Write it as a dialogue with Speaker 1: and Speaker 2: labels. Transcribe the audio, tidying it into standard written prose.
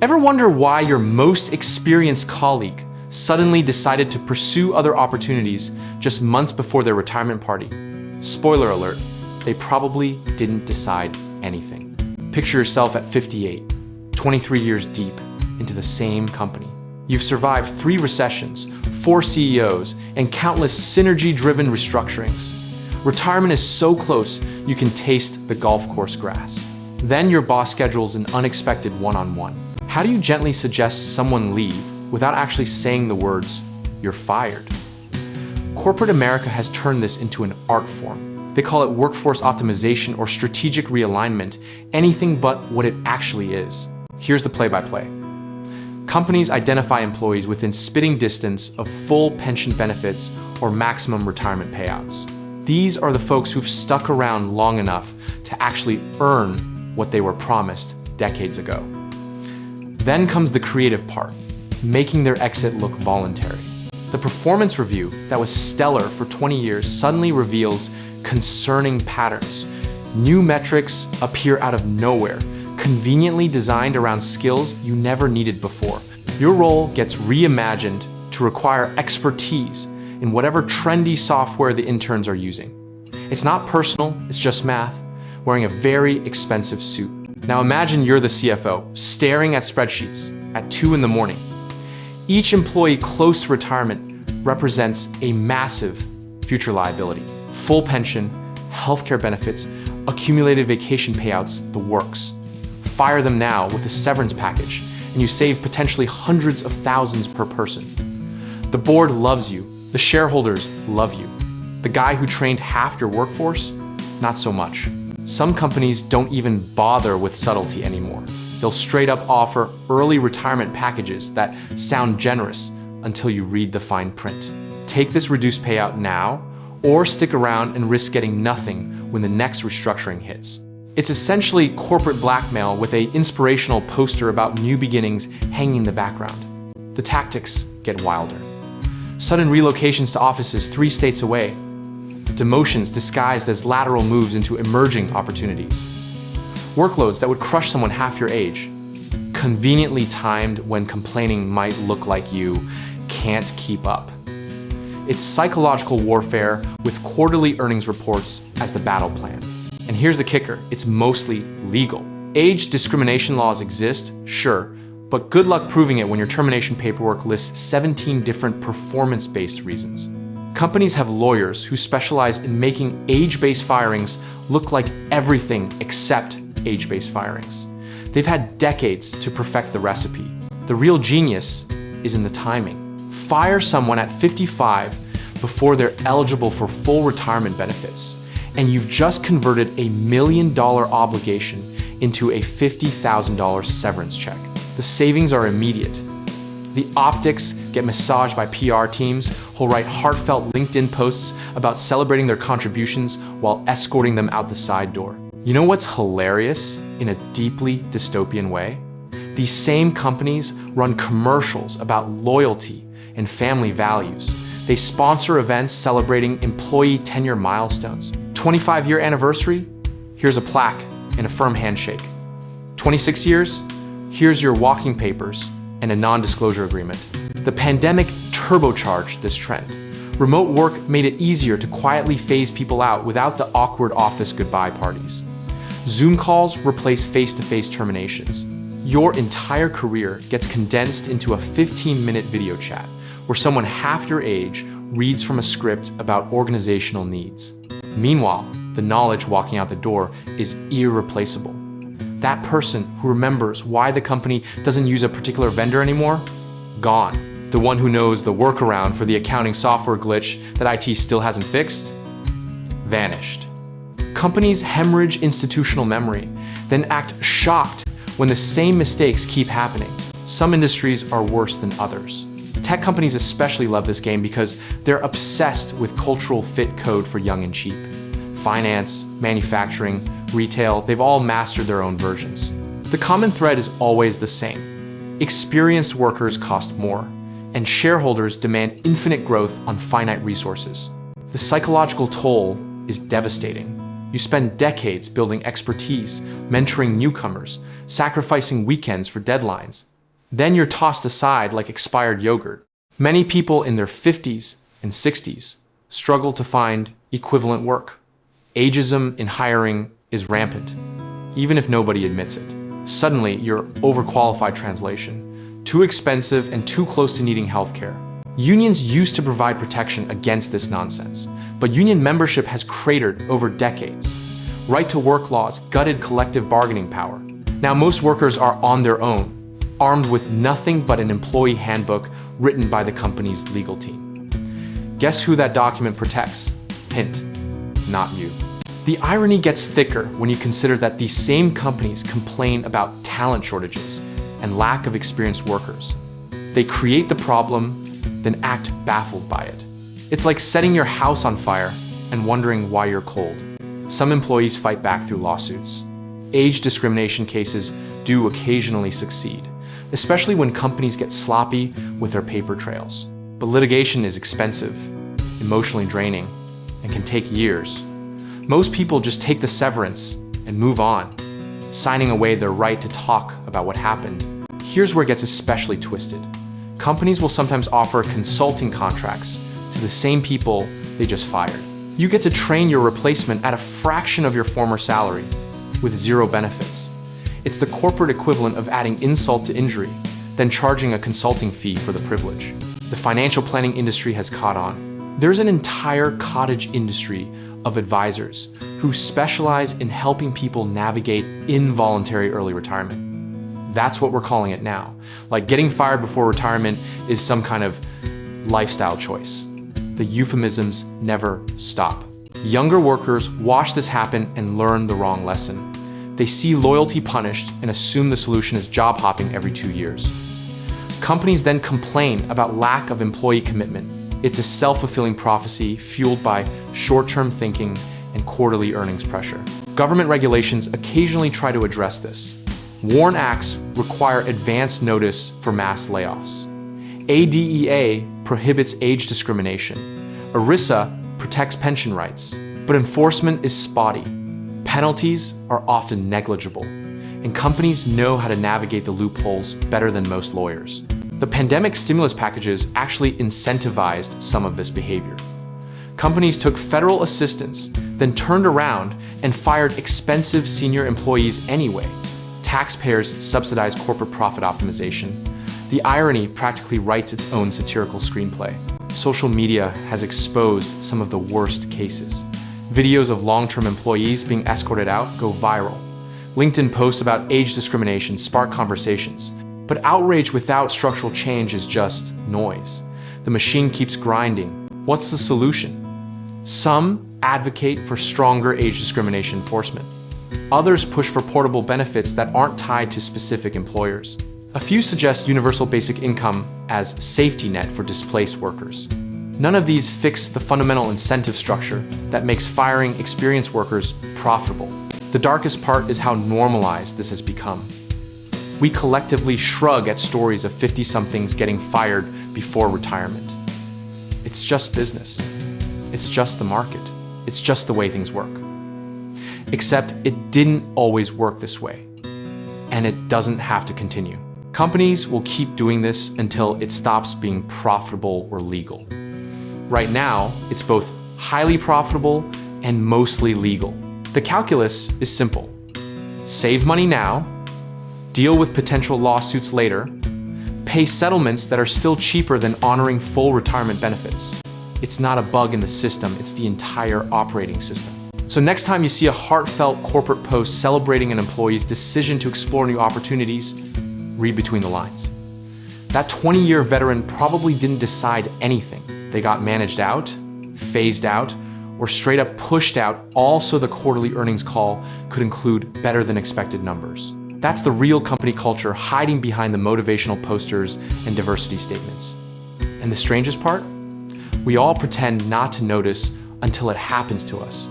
Speaker 1: Ever wonder why your most experienced colleague suddenly decided to pursue other opportunities just months before their retirement party? Spoiler alert, they probably didn't decide anything. Picture yourself at 58, 23 years deep into the same company. You've survived 3 recessions, 4 CEOs, and countless synergy-driven restructurings. Retirement is so close, you can taste the golf course grass. Then your boss schedules an unexpected one-on-one. How do you gently suggest someone leave without actually saying the words, "You're fired"? Corporate America has turned this into an art form. They call it workforce optimization or strategic realignment, anything but what it actually is. Here's the play-by-play. Companies identify employees within spitting distance of full pension benefits or maximum retirement payouts. These are the folks who've stuck around long enough to actually earn what they were promised decades ago. Then comes the creative part, making their exit look voluntary. The performance review that was stellar for 20 years suddenly reveals concerning patterns. New metrics appear out of nowhere, conveniently designed around skills you never needed before. Your role gets reimagined to require expertise in whatever trendy software the interns are using. It's not personal, it's just math, wearing a very expensive suit. Now imagine you're the CFO, staring at spreadsheets at 2 in the morning. Each employee close to retirement represents a massive future liability. Full pension, healthcare benefits, accumulated vacation payouts, the works. Fire them now with a severance package, and you save potentially hundreds of thousands per person. The board loves you. The shareholders love you. The guy who trained half your workforce? Not so much. Some companies don't even bother with subtlety anymore. They'll straight up offer early retirement packages that sound generous until you read the fine print. Take this reduced payout now, or stick around and risk getting nothing when the next restructuring hits. It's essentially corporate blackmail with an inspirational poster about new beginnings hanging in the background. The tactics get wilder. Sudden relocations to offices 3 states away. Demotions disguised as lateral moves into emerging opportunities. Workloads that would crush someone half your age. Conveniently timed when complaining might look like you can't keep up. It's psychological warfare with quarterly earnings reports as the battle plan. And here's the kicker, it's mostly legal. Age discrimination laws exist, sure, but good luck proving it when your termination paperwork lists 17 different performance-based reasons. Companies have lawyers who specialize in making age-based firings look like everything except age-based firings. They've had decades to perfect the recipe. The real genius is in the timing. Fire someone at 55 before they're eligible for full retirement benefits, and you've just converted a $1 million obligation into a $50,000 severance check. The savings are immediate. The optics get massaged by PR teams who'll write heartfelt LinkedIn posts about celebrating their contributions while escorting them out the side door. You know what's hilarious in a deeply dystopian way? These same companies run commercials about loyalty and family values. They sponsor events celebrating employee tenure milestones. 25-year anniversary? Here's a plaque and a firm handshake. 26 years? Here's your walking papers and a non-disclosure agreement. The pandemic turbocharged this trend. Remote work made it easier to quietly phase people out without the awkward office goodbye parties. Zoom calls replace face-to-face terminations. Your entire career gets condensed into a 15-minute video chat where someone half your age reads from a script about organizational needs. Meanwhile, the knowledge walking out the door is irreplaceable. That person who remembers why the company doesn't use a particular vendor anymore? Gone. The one who knows the workaround for the accounting software glitch that IT still hasn't fixed? Vanished. Companies hemorrhage institutional memory, then act shocked when the same mistakes keep happening. Some industries are worse than others. Tech companies especially love this game because they're obsessed with cultural fit code for young and cheap. Finance, manufacturing, retail, they've all mastered their own versions. The common thread is always the same. Experienced workers cost more, and shareholders demand infinite growth on finite resources. The psychological toll is devastating. You spend decades building expertise, mentoring newcomers, sacrificing weekends for deadlines, Then you're tossed aside like expired yogurt. Many people in their 50s and 60s struggle to find equivalent work. Ageism in hiring is rampant, even if nobody admits it. Suddenly, you're overqualified translation, too expensive and too close to needing healthcare. Unions used to provide protection against this nonsense, but union membership has cratered over decades. Right-to-work laws gutted collective bargaining power. Now most workers are on their own, armed with nothing but an employee handbook written by the company's legal team. Guess who that document protects? Hint, not you. The irony gets thicker when you consider that these same companies complain about talent shortages and lack of experienced workers. They create the problem, then act baffled by it. It's like setting your house on fire and wondering why you're cold. Some employees fight back through lawsuits. Age discrimination cases do occasionally succeed, especially when companies get sloppy with their paper trails. But litigation is expensive, emotionally draining, and can take years. Most people just take the severance and move on, signing away their right to talk about what happened. Here's where it gets especially twisted. Companies will sometimes offer consulting contracts to the same people they just fired. You get to train your replacement at a fraction of your former salary, with zero benefits. It's the corporate equivalent of adding insult to injury, then charging a consulting fee for the privilege. The financial planning industry has caught on. There's an entire cottage industry of advisors who specialize in helping people navigate involuntary early retirement. That's what we're calling it now. Like getting fired before retirement is some kind of lifestyle choice. The euphemisms never stop. Younger workers watch this happen and learn the wrong lesson. They see loyalty punished and assume the solution is job hopping every 2 years. Companies then complain about lack of employee commitment. It's a self-fulfilling prophecy fueled by short-term thinking and quarterly earnings pressure. Government regulations occasionally try to address this. WARN Acts require advance notice for mass layoffs. ADEA prohibits age discrimination. ERISA protects pension rights, but enforcement is spotty. Penalties are often negligible, and companies know how to navigate the loopholes better than most lawyers. The pandemic stimulus packages actually incentivized some of this behavior. Companies took federal assistance, then turned around and fired expensive senior employees anyway. Taxpayers subsidize corporate profit optimization. The irony practically writes its own satirical screenplay. Social media has exposed some of the worst cases. Videos of long-term employees being escorted out go viral. LinkedIn posts about age discrimination spark conversations. But outrage without structural change is just noise. The machine keeps grinding. What's the solution? Some advocate for stronger age discrimination enforcement. Others push for portable benefits that aren't tied to specific employers. A few suggest universal basic income as safety net for displaced workers. None of these fix the fundamental incentive structure that makes firing experienced workers profitable. The darkest part is how normalized this has become. We collectively shrug at stories of 50-somethings getting fired before retirement. It's just business. It's just the market. It's just the way things work. Except it didn't always work this way, and it doesn't have to continue. Companies will keep doing this until it stops being profitable or legal. Right now, it's both highly profitable and mostly legal. The calculus is simple. Save money now, deal with potential lawsuits later, pay settlements that are still cheaper than honoring full retirement benefits. It's not a bug in the system, it's the entire operating system. So next time you see a heartfelt corporate post celebrating an employee's decision to explore new opportunities, read between the lines. That 20-year veteran probably didn't decide anything. They got managed out, phased out, or straight up pushed out, all so the quarterly earnings call could include better than expected numbers. That's the real company culture hiding behind the motivational posters and diversity statements. And the strangest part? We all pretend not to notice until it happens to us.